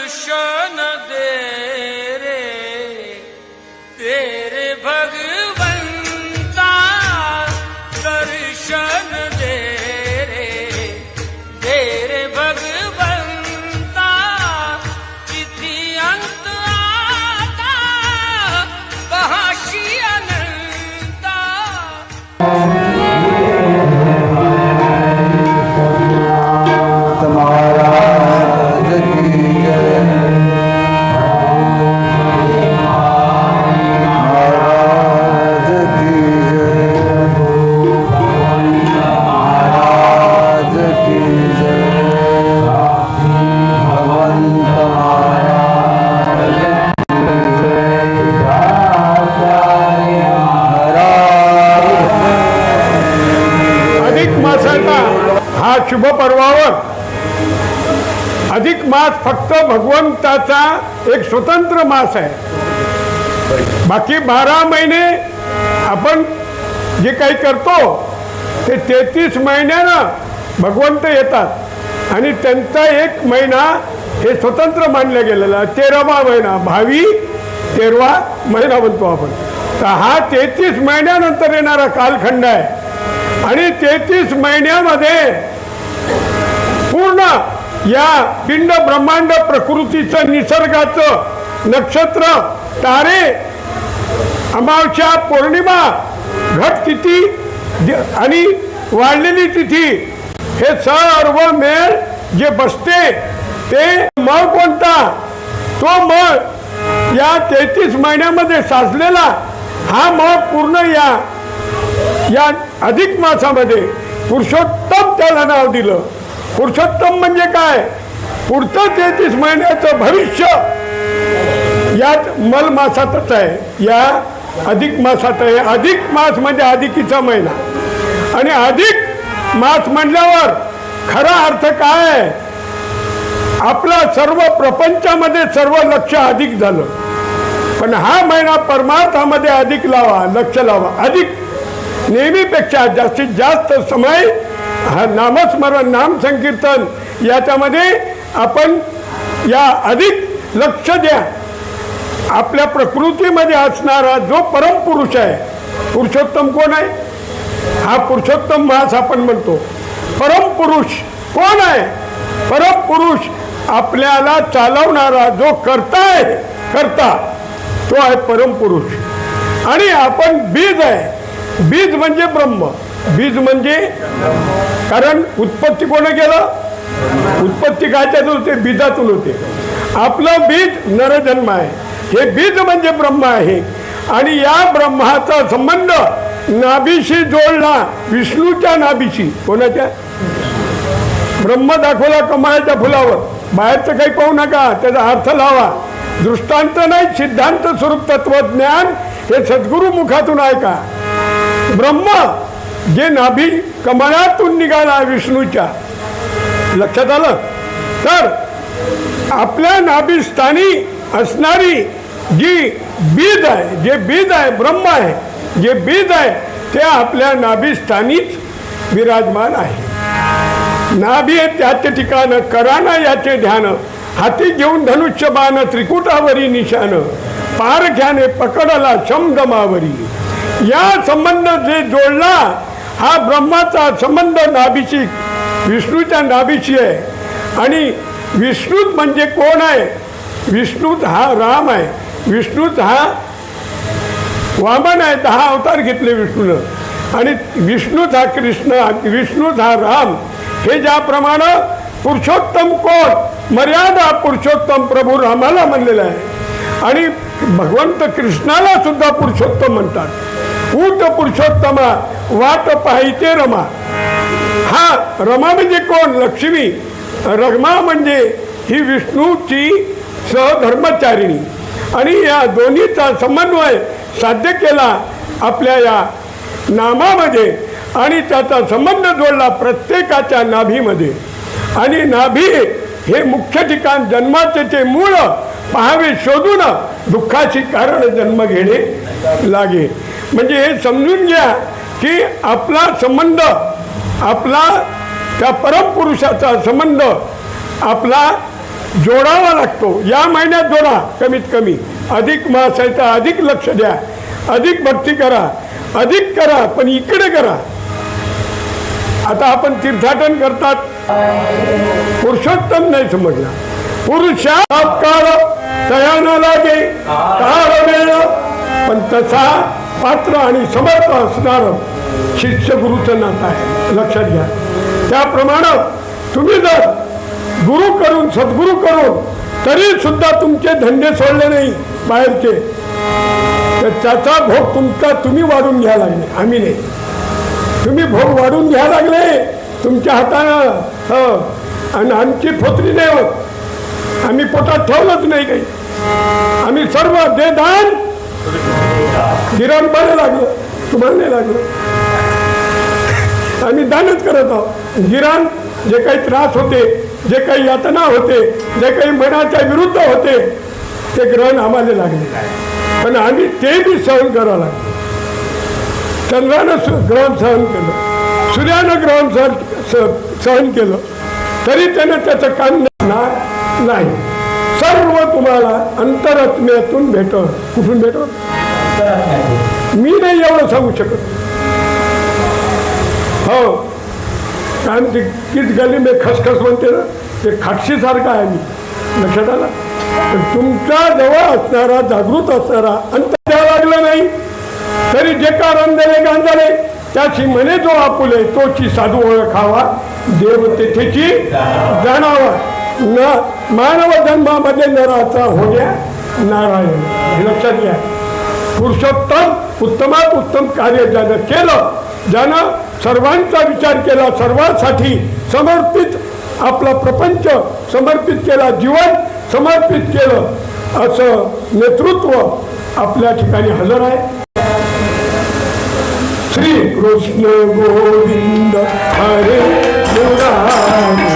दर्शन दे रे तेरे भगवंता, दर्शन दे रे तेरे भगवंता, किती अंत आता पहाशी अनंता। हा शुभ पर्वावर अधिक मास फक्त भगवंताचा एक स्वतंत्र मास आहे। बाकी 12 महिने आपण जे काही करतो ते 33 महिन्यानं भगवंत येतात आणि त्यांचा एक महिना हे स्वतंत्र मानला गेलेला 13वा महिना, भावी 13वा महिना म्हणतो आपण। तर हा 33 महिन्यानंतर येणारा कालखंड आहे आणि 33 महिन्यामध्ये पूर्ण या पिंड ब्रह्मांड प्रकृतीचं, निसर्गाचं, नक्षत्र, तारे, अमावस्या, पौर्णिमा, घट तिथी आणि वाढलेली तिथी हे सर्व मेळ जे बसते ते मळ कोणता, तो मळ या 33 महिन्यामध्ये साचलेला हा मळ पूर्ण या अधिक मासामध्ये पुरुषोत्तम त्याला नाव दिलं। पुरुषोत्तम म्हणजे काय, पुढचं 33 महिन्याचं भविष्य यात मल मासातच आहे, या अधिक मासात आहे। अधिक मास म्हणजे अधिकीचा महिना आणि अधिक मास म्हटल्यावर खरा अर्थ काय आहे, आपला सर्व प्रपंचामध्ये सर्व लक्ष अधिक झालं, पण हा महिना परमार्थामध्ये अधिक लावा, लक्ष लावा। अधिक नेहमीपेक्षा जास्तीत जास्त समय हा नामस्मरण, नाम संकीर्तन याच्यामध्ये आपण या अधिक लक्ष द्या। आपल्या प्रकृतीमध्ये असणारा जो परमपुरुष आहे, पुरुषोत्तम कोण आहे, हा पुरुषोत्तम मास आपण म्हणतो। परमपुरुष कोण आहे, परमपुरुष आपल्याला चालवणारा जो करता आहे, करता तो आहे परमपुरुष। आणि आपण बीज आहे, बीज म्हणजे ब्रह्म, बीज म्हणजे कारण उत्पत्ती कोणी केलं, उत्पत्ती कायच्यातून होते, बीजातून होते। आपलं बीज नरजन्म आहे, हे बीज म्हणजे ब्रह्म आहे आणि या ब्रह्माचा संबंध नाभीशी जोडला, विष्णूच्या नाभीशी। कोणाच्या, ब्रह्म दाखवला कमळाच्या फुलावर, बाहेरचं काही पाहू नका, त्याचा अर्थ लावा। दृष्टांत नाही, सिद्धांत स्वरूप तत्वज्ञान हे सद्गुरु मुखातून ऐका। ब्रह्म जे नाभी कमळातून निघाला विष्णूच्या, लक्षात आलं तर आपल्या नाभीस्थानी असणारी जी बीज आहे, जे बीज आहे ब्रह्म आहे, जे बीज आहे ते आपल्या नाभीस्थानीच विराजमान आहे। नाभी त्याचे ठिकाण, कराना याचे ध्यान, हाती घेऊन धनुष्य बाण, त्रिकुटावरी निशान, पारख्याने पकडला शमदमावरी। या संबंध जे जोडला, हा ब्रह्माचा संबंध नाभीशी, विष्णूच्या नाभीशी आहे। आणि विष्णूत म्हणजे कोण आहे, विष्णूत हा राम आहे, विष्णूत हा वामन आहे, 10 अवतार घेतले विष्णूनं, आणि विष्णूत हा कृष्ण, विष्णूत हा राम। हे ज्याप्रमाणे पुरुषोत्तम कोण, मर्यादा पुरुषोत्तम प्रभू रामाला म्हणलेलं आहे आणि भगवंत कृष्णाला सुद्धा पुरुषोत्तम म्हणतात। ऊट पुरुषोत्तमा वाट पाहिते रमा, हा रमा म्हणजे कोण, लक्ष्मी। रमा म्हणजे ही विष्णूची सहधर्मचारिणी आणि या दोन्हीचा समन्वय साध्य केला आपल्या या नामामध्ये आणि त्याचा संबंध जोडला प्रत्येकाच्या नाभीमध्ये। आणि नाभी हे मुख्य ठिकाण, जन्माचे ते मूळ पाहावे शोधून दुःखाची कारण जन्म घेणे लागे। म्हणजे हे समजून घ्या की आपला संबंध, आपला त्या परमपुरुषाचा संबंध आपला जोडावा लागतो. या महिन्यात जोडा कमीत कमी. अधिक मास आहे तर अधिक लक्ष द्या, अधिक भक्ती करा, अधिक करा, पण इकडे करा. आता आपण तीर्थाटन करतात, पुरुषोत्तम नाही समजला. पुरुषा काळ तया न लागे काळ वेळ, पण तसा पात्र आणि समर्थ असणार शिष्य गुरुचं नातं आहे, लक्षात घ्या. त्याप्रमाणे तुम्ही जर गुरु करून सद्गुरू करून तरी सुद्धा तुमचे धंदे सोडले नाही बाहेरचे, तर त्याचा भोग तुमचा तुम्ही वाढून घ्यायला लागले, आम्ही नाही. तुम्ही भोग वाढून घ्यायला लागले तुमच्या हातानं. हो, आणि आमची फोतरी नाही होत, आम्ही पोटात ठेवलंच नाही काही. आम्ही सर्व दे दान गिराम बरं लागलं, तुम्हाला नाही लागलं. आम्ही दानच करत आहोत. गिराम जे काही त्रास होते, जे काही यातना होते, जे काही मनाच्या विरुद्ध होते, ते ग्रहण आम्हाला लागले, पण आम्ही ते बी सहन करावं लागलं. चंद्रानं ग्रहण सहन केलं, सूर्यानं ग्रहण सहन केलं, तरी त्यानं त्याचं काम नाही. सर्व तुम्हाला अंतरात्म्यातून भेटत. कुठून भेटत मी नाही एवढं सांगू शकत. हो, कारण ते किती गली मी खसखस म्हणते ना, ते खाटशीसारखं आहे. मी लक्षात आला. तर तुमच्या जवळ असणारा जागृत असणारा अंत द्यावं लागलं नाही तरी जे का रंजले गांजले त्याची म्हणे जो आपुले तोची साधू ओळखावा, देव तेथेची जाणावा. न मानव जन्मामध्ये नराचा होण्या नारायण. हे लक्षात घ्या. पुरुषोत्तम उत्तमात उत्तम कार्य ज्यानं केलं, ज्यानं सर्वांचा विचार केला, सर्वांसाठी समर्पित आपला प्रपंच समर्पित केला, जीवन समर्पित केलं, असं नेतृत्व आपल्या ठिकाणी हजर आहे. श्री कृष्ण गोविंद हरे मुरारी.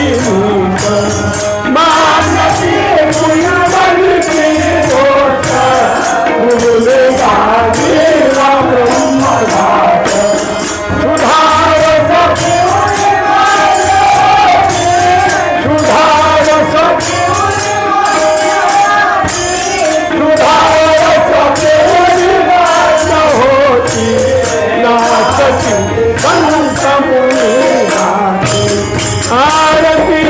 नीत मानसी गुणवंती गोष्ट भूले गाजीला ब्रह्मघाट सुधारस सुधारस होती नाचती संत मुनी गाती आरती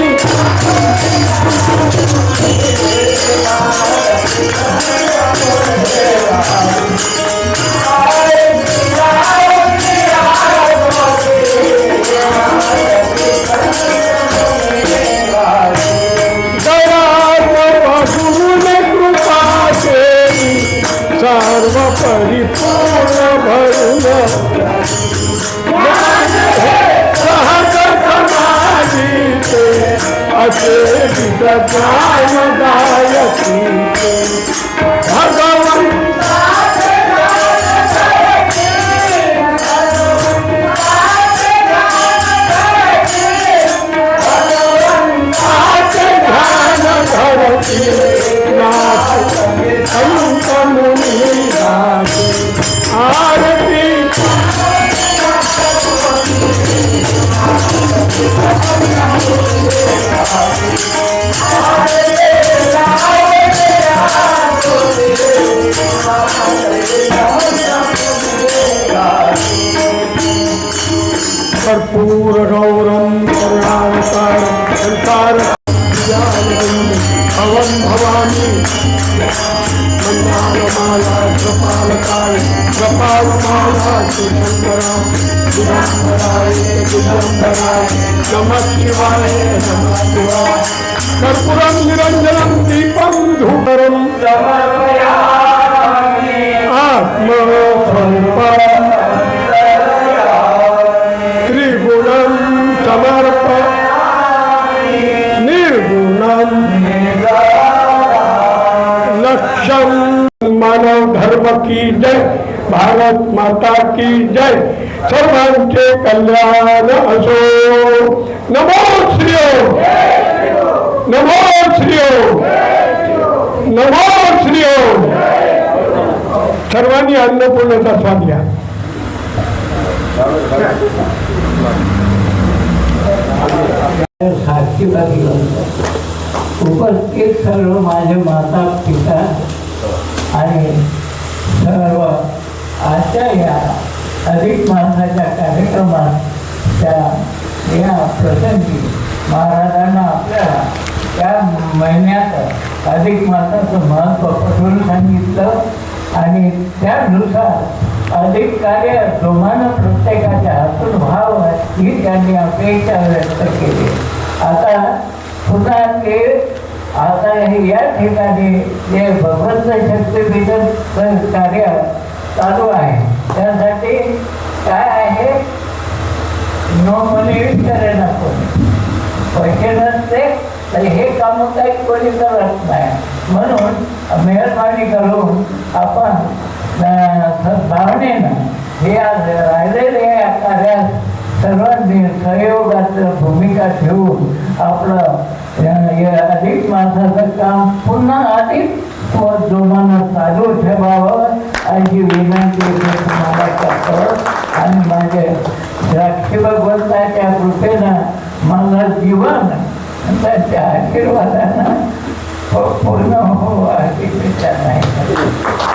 सर्व परिपूर्ण भरून सहज समाधीचे असे ज्ञान गायती भगवंताचे ध्यान धरती नाथ संत मुनी गाते आरती कर्पूर गौरम करुणावतार भवन भवानी मंदारमाला जपालकाय जपालमाला शिवशंकरा दिगंबराय दिगंबराय नमः शिवाय नमः शिवाय कर्पूरं निरंजनं दीपं धूपरं समर्पयामि आत्मस्वरूपं त्रिगुणं समर्पयामि निर्गुणं लक्ष्यम मानव धर्म की जय भारत माता की जय सर्वांचे कल्याण असो नमो श्रीओ नमो श्रीओ नमो श्रीओ सर्वांनी अन्नपूर्णेचा स्वाद घ्या साक्षी उपस्थित सर्व माझे माता पिता आणि सर्व आजच्या या अधिक मासाच्या कार्यक्रमात त्या या प्रसंगी महाराजांना आपल्याला त्या महिन्यात अधिक मासाचं महत्त्व पटवून सांगितलं आणि त्यानुसार अधिक कार्य जोमानं प्रत्येकाच्या हातून व्हावं ही त्यांनी अपेक्षा व्यक्त केली. आता पुन्हा ते आता या ठिकाणी जे भगवंत शक्तीपीठन कार्य चालू आहे त्यासाठी काय आहे नो मनी विचारे ना कोणी पैसे नसते तर हे काम काही कोणी करत नाही म्हणून मेहरबानी करून आपण भावनेनं हे आज राहिलेले या कार्यात सर्वांनी सहयोगाचं भूमिका ठेवून आपलं अधिक माणसाचं काम पुन्हा अधिक जोमानं चालू ठेवावं अशी विनंती तुम्हाला करतो आणि माझे साक्षी भगवंताच्या कृपेनं माझं जीवन त्यांच्या आशीर्वादानं पूर्ण हो अशी इच्छा नाही.